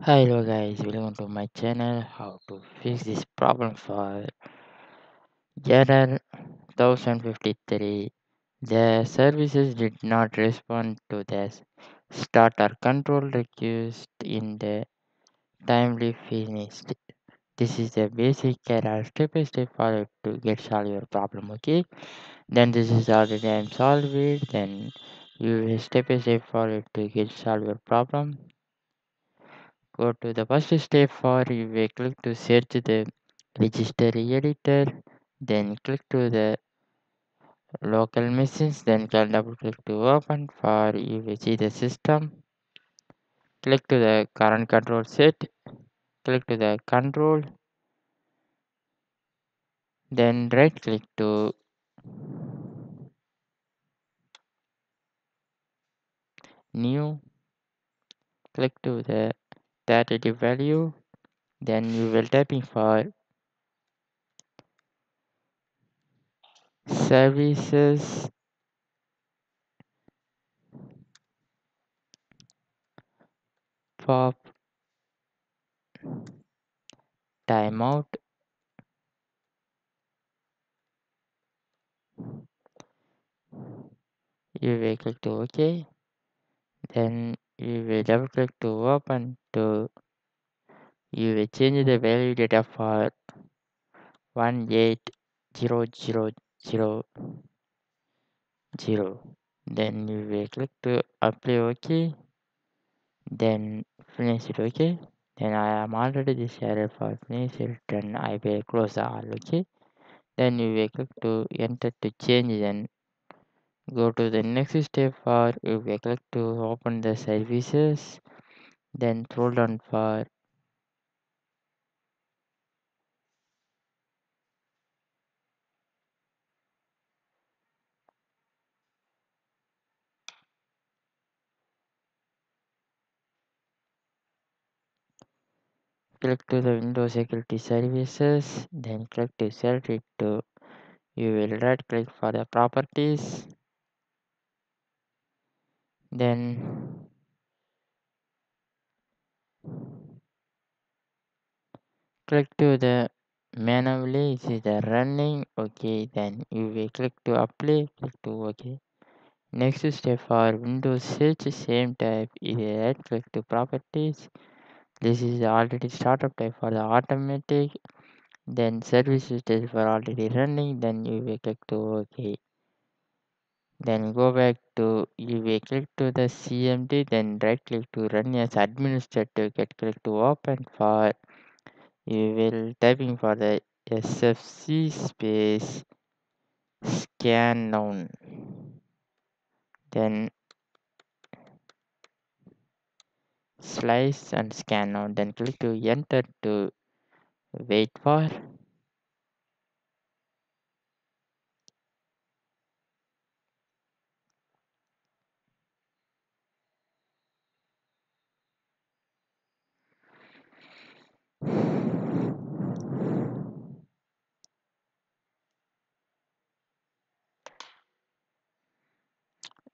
Hello guys, welcome to my channel. How to fix this problem for error 1053. The services did not respond to the starter control request in the timely finished. This is the basic error step by step follow to get solve your problem. Okay, then this is already I'm solved it. Then you will step by step follow to get solve your problem. Go to the first step for you will click to search the registry editor, then click to the local machines, then can double click to open for you will see the system. Click to the current control set, click to the control, then right click to new, click to the data value, then you will typing for services pop timeout. You will click to OK. Then you will double click to open to you will change the value data for 18000. Then you will click to apply OK. Then finish it OK. Then I am already this error for finish it. Then I will close the all OK. Then you will click to enter to change. Then go to the next step for you will click to open the services. Then scroll down for click to the Windows Security Services, then click to set it to, you will right click for the properties, then click to the manually, is the running, okay, then you will click to apply, click to okay. Next step for Windows search, same type, is right click to properties, this is already startup type for the automatic, then services type for already running, then you will click to okay. Then go back to you will click to the CMD, then right click to run as administrator, get click to open for you will typing for the SFC space scan down. Then slice and scan down, then click to enter to wait for.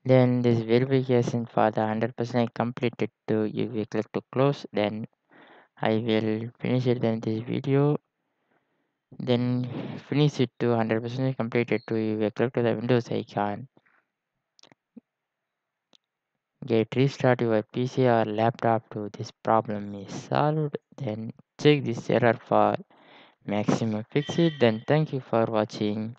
Then this verification for the 100% completed to you will click to close, then I will finish it in this video. Then finish it to 100% completed to you will click to the Windows icon. Get restart your PC or laptop to this problem is solved. Then check this error for maximum fix it. Then thank you for watching.